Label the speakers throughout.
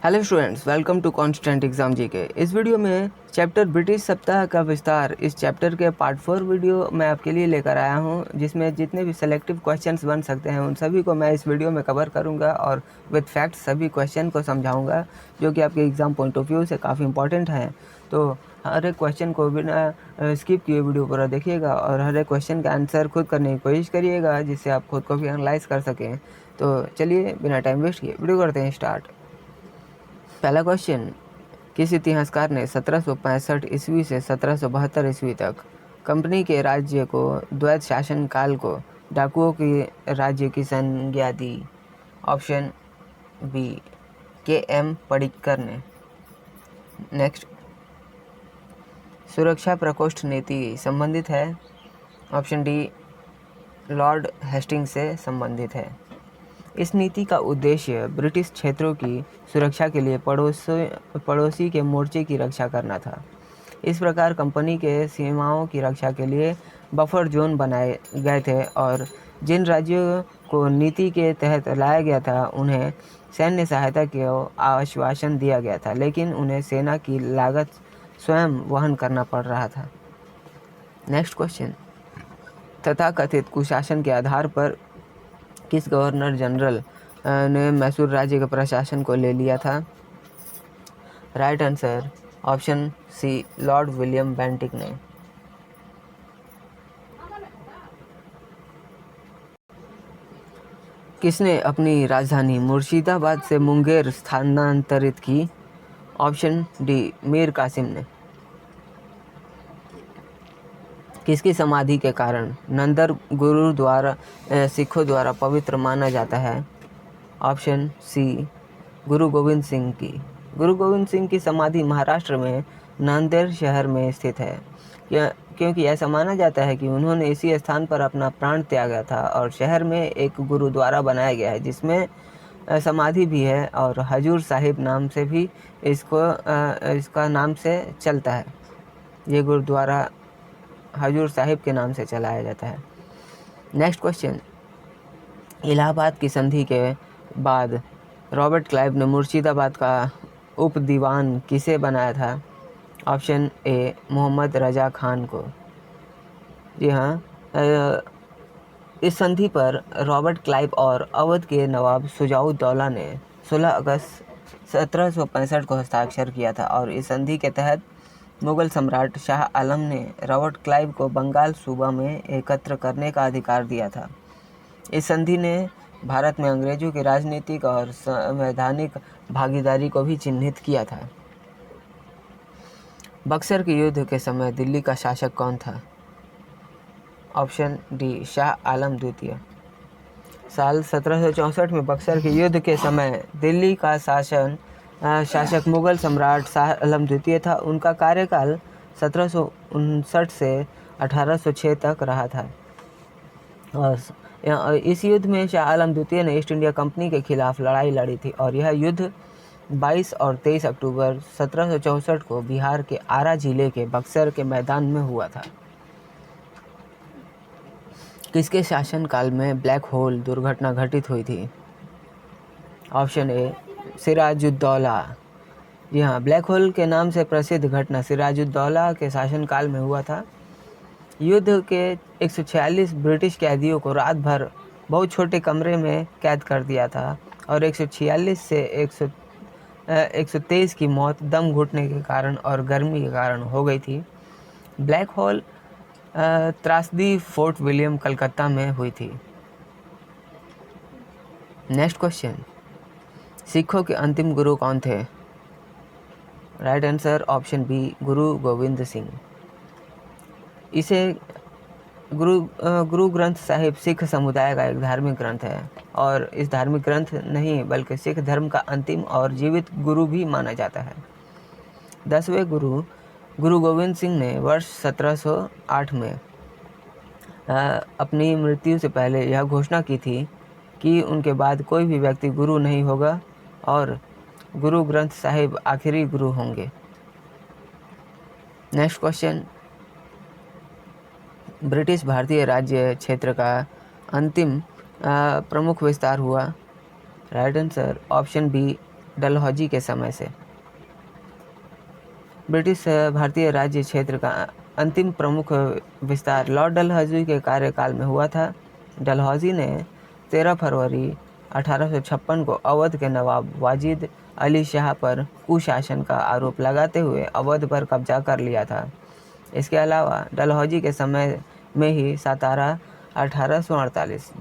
Speaker 1: Hello students, welcome to constant exam GK. इस video में chapter British सप्ताह का विस्तार, इस चैप्टर के पार्ट 4 वीडियो मैं आपके लिए लेकर आया हूं, जिसमें जितने भी सेलेक्टिव क्वेश्चंस बन सकते हैं उन सभी को मैं इस वीडियो में कवर करूंगा और विद फैक्ट्स सभी क्वेश्चन को समझाऊंगा, जो कि आपके एग्ज़ाम पॉइंट ऑफ व्यू से काफ़ी इंपॉर्टेंट हैं। तो हर एक क्वेश्चन को बिना स्किप किए वीडियो पूरा देखिएगा और हर एक क्वेश्चन का आंसर खुद करने की कोशिश करिएगा, जिससे आप खुद को भी एनालाइज कर सकें। तो चलिए बिना टाइम वेस्ट किए वीडियो करते हैं स्टार्ट। पहला क्वेश्चन, किस इतिहासकार ने 1765 ईस्वी से 1772 ईस्वी तक कंपनी के राज्य को द्वैत शासन काल को डाकुओं के राज्य की संज्ञा दी? Option B K M. पडिक्कर ने। नेक्स्ट, सुरक्षा प्रकोष्ठ नीति संबंधित है? ऑप्शन डी लॉर्ड हेस्टिंग्स से संबंधित है। इस नीति का उद्देश्य ब्रिटिश क्षेत्रों की सुरक्षा के लिए पड़ोसी के मोर्चे की रक्षा करना था। इस प्रकार कंपनी के सीमाओं की रक्षा के लिए बफर जोन बनाए गए थे और जिन राज्यों को नीति के तहत लाया गया था उन्हें सैन्य सहायता का आश्वासन दिया गया था, लेकिन उन्हें सेना की लागत स्वयं वहन करना पड़ रहा था। नेक्स्ट क्वेश्चन, तथाकथित कुशासन के आधार पर किस गवर्नर जनरल ने मैसूर राज्य के प्रशासन को ले लिया था? Right answer option C Lord William Bentinck ने। किसने अपनी राजधानी मुर्शिदाबाद से मुंगेर स्थानांतरित की? ऑप्शन डी मीर कासिम ने। किसकी समाधि के कारण नंदर गुरुद्वारा सिखों द्वारा पवित्र माना जाता है? ऑप्शन सी गुरु गोविंद सिंह की। गुरु गोविंद सिंह की समाधि महाराष्ट्र में नांदेड़ शहर में स्थित है, क्योंकि ऐसा माना जाता है कि उन्होंने इसी स्थान पर अपना प्राण त्यागा था और शहर में एक गुरुद्वारा बनाया गया है जिसमें समाधि भी है और हजूर साहिब नाम से भी इसका नाम से चलता है। ये गुरुद्वारा हजूर साहिब के नाम से चलाया जाता है। नेक्स्ट क्वेश्चन, इलाहाबाद की संधि के बाद रॉबर्ट क्लाइव ने मुर्शिदाबाद का उप दीवान किसे बनाया था? ऑप्शन ए मोहम्मद रजा खान को। जी हाँ, इस संधि पर रॉबर्ट क्लाइव और अवध के नवाब शुजाउद्दौला ने 16 अगस्त 1765 को हस्ताक्षर किया था और इस संधि के तहत मुगल सम्राट शाह आलम ने रॉबर्ट क्लाइव को बंगाल सूबा में एकत्र करने का अधिकार दिया था। इस संधि ने भारत में अंग्रेजों की राजनीतिक और संवैधानिक भागीदारी को भी चिन्हित किया था। बक्सर के युद्ध के समय दिल्ली का शासक कौन था? ऑप्शन डी शाह आलम द्वितीय। साल 1764 में बक्सर के युद्ध के समय दिल्ली का शासक मुगल सम्राट शाह आलम द्वितीय था। उनका कार्यकाल 1759 से 1806 तक रहा था और इस युद्ध में शाह आलम द्वितीय ने ईस्ट इंडिया कंपनी के खिलाफ लड़ाई लड़ी थी और यह युद्ध 22 और 23 अक्टूबर 1764 को बिहार के आरा जिले के बक्सर के मैदान में हुआ था। किसके शासनकाल में ब्लैक होल दुर्घटना घटित हुई थी? Option A Siraj-ud-Daulah. जी हाँ, ब्लैक होल के नाम से प्रसिद्ध घटना सिराजुद्दौला के शासनकाल में हुआ था। युद्ध के 146 ब्रिटिश कैदियों को रात भर बहुत छोटे कमरे में कैद कर दिया था और 146 से 123 की मौत दम घुटने के कारण और गर्मी के कारण हो गई थी। ब्लैक होल त्रासदी फोर्ट विलियम कलकत्ता में हुई थी। नेक्स्ट क्वेश्चन, सिखों के अंतिम गुरु कौन थे? राइट आंसर ऑप्शन बी गुरु गोविंद सिंह। इसे गुरु ग्रंथ साहिब सिख समुदाय का एक धार्मिक ग्रंथ है और इस धार्मिक ग्रंथ नहीं बल्कि सिख धर्म का अंतिम और जीवित गुरु भी माना जाता है। 10वें गुरु गोविंद सिंह ने वर्ष 1708 में अपनी मृत्यु से पहले यह घोषणा की थी कि उनके बाद कोई भी व्यक्ति गुरु नहीं होगा और गुरु ग्रंथ साहिब आखिरी गुरु होंगे। नेक्स्ट क्वेश्चन, ब्रिटिश भारतीय राज्य क्षेत्र का अंतिम प्रमुख विस्तार हुआ? Right answer option B Dalhousie के समय से। ब्रिटिश भारतीय राज्य क्षेत्र का अंतिम प्रमुख विस्तार लॉर्ड डलहौजी के कार्यकाल में हुआ था। डलहौजी ने 13 फरवरी 1856 को अवध के नवाब वाजिद अली शाह पर कुशासन का आरोप लगाते हुए अवध पर कब्जा कर लिया था। इसके अलावा डलहौजी के समय में ही सातारा 1848,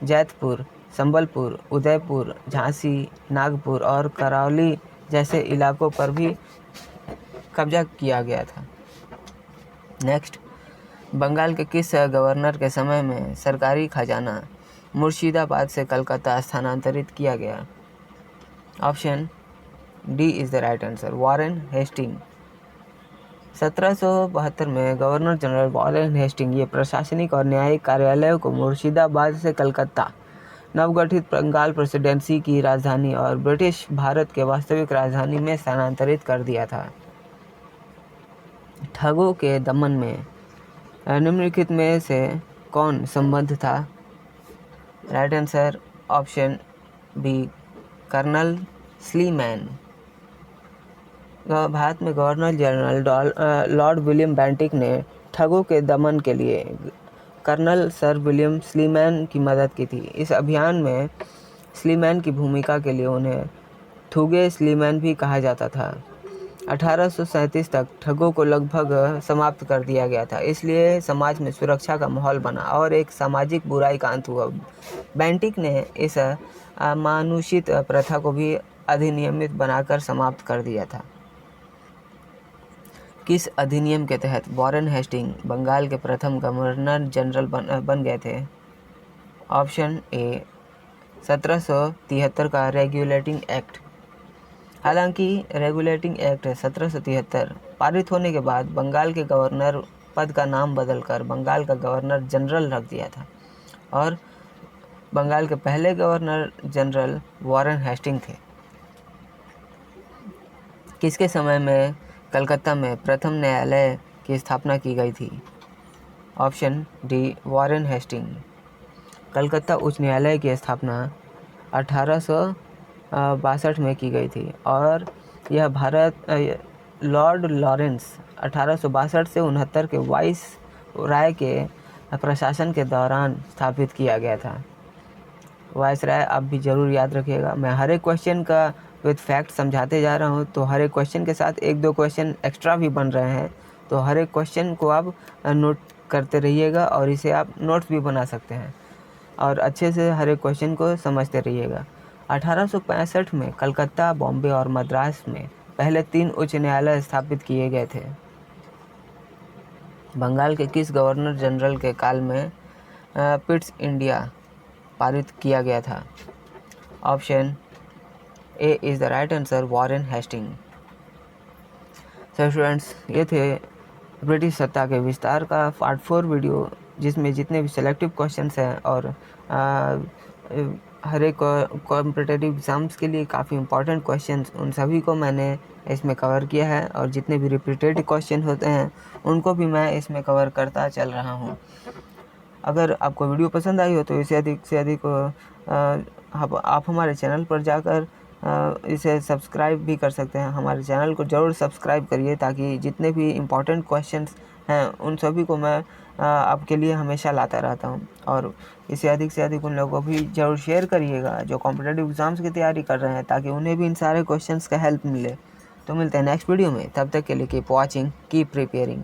Speaker 1: जैतपुर, संबलपुर, उदयपुर, झांसी, नागपुर और करौली जैसे इलाकों पर भी कब्जा किया गया था। नेक्स्ट, बंगाल के किस गवर्नर के समय में सरकारी खजाना मुर्शिदाबाद से कलकत्ता स्थानांतरित किया गया? Option D is the right answer, Warren Hasting. 1772 में गवर्नर जनरल वॉरेन हेस्टिंग ये प्रशासनिक और न्यायिक कार्यालयों को मुर्शिदाबाद से कलकत्ता, नवगठित बंगाल प्रेसिडेंसी की राजधानी और ब्रिटिश भारत के वास्तविक राजधानी में स्थानांतरित कर दिया था। ठगों के दमन में निम्नलिखित में से कौन संबद्ध था? Right answer option B, colonel Sleeman. Bharat में governor general lord William Bentinck ने ठगों के दमन के लिए कर्नल सर विलियम स्लीमैन की मदद की थी। इस अभियान में स्लीमैन की भूमिका के लिए उन्हें थुगे स्लीमैन भी कहा जाता था। 1837 तक ठगों को लगभग समाप्त कर दिया गया था, इसलिए समाज में सुरक्षा का माहौल बना और एक सामाजिक बुराई का अंत हुआ। बेंटिक ने इस अमानुषित प्रथा को भी अधिनियमित बनाकर समाप्त कर दिया था। किस अधिनियम के तहत वॉरेन हेस्टिंग बंगाल के प्रथम गवर्नर जनरल बन गए थे? ऑप्शन ए, 1773 का रेगुलेटिंग एक्ट। हालांकि रेगुलेटिंग एक्ट 1773 पारित होने के बाद बंगाल के गवर्नर पद का नाम बदलकर बंगाल का गवर्नर जनरल रख दिया था और बंगाल के पहले गवर्नर जनरल वॉरेन हेस्टिंग थे। किसके समय में कलकत्ता में प्रथम न्यायालय की स्थापना की गई थी? Option D, Warren Hasting. Calcutta उच्च न्यायालय की स्थापना 1862 में की गई थी और यह भारत लॉर्ड लॉरेंस 1862 से 69 के वाइस राय के प्रशासन के दौरान स्थापित किया गया था। वाइस राय आप भी ज़रूर याद रखिएगा। मैं हर एक क्वेश्चन का विद फैक्ट समझाते जा रहा हूँ, तो हर एक क्वेश्चन के साथ एक दो क्वेश्चन एक्स्ट्रा भी बन रहे हैं, तो हर एक क्वेश्चन को आप नोट करते रहिएगा और इसे आप नोट्स भी बना सकते हैं और अच्छे से हर एक क्वेश्चन को समझते रहिएगा। 1865 में कलकत्ता, बॉम्बे और मद्रास में पहले 3 उच्च न्यायालय स्थापित किए गए थे। बंगाल के किस गवर्नर जनरल के काल में पिट्स इंडिया पारित किया गया था? Option A is the right answer, Warren Hasting. So students, ये थे ब्रिटिश सत्ता के विस्तार का पार्ट 4 वीडियो, जिसमें जितने भी सेलेक्टिव क्वेश्चंस हैं और हर एक कॉम्पिटिटिव एग्ज़ाम्स के लिए काफ़ी इंपॉर्टेंट क्वेश्चंस, उन सभी को मैंने इसमें कवर किया है और जितने भी रिपीटेड क्वेश्चन होते हैं उनको भी मैं इसमें कवर करता चल रहा हूँ। अगर आपको वीडियो पसंद आई हो तो इसे अधिक से अधिक आप हमारे चैनल पर जाकर इसे सब्सक्राइब भी कर सकते हैं। हमारे चैनल को ज़रूर सब्सक्राइब करिए ताकि जितने भी इम्पोर्टेंट क्वेश्चंस हैं उन सभी को मैं आपके लिए हमेशा लाता रहता हूं। और इसे अधिक से अधिक उन लोगों को भी ज़रूर शेयर करिएगा जो कॉम्पिटिटिव एग्ज़ाम्स की तैयारी कर रहे हैं, ताकि उन्हें भी इन सारे क्वेश्चंस का हेल्प मिले। तो मिलते हैं नेक्स्ट वीडियो में, तब तक के लिए कीप वॉचिंग, कीप प्रिपेयरिंग।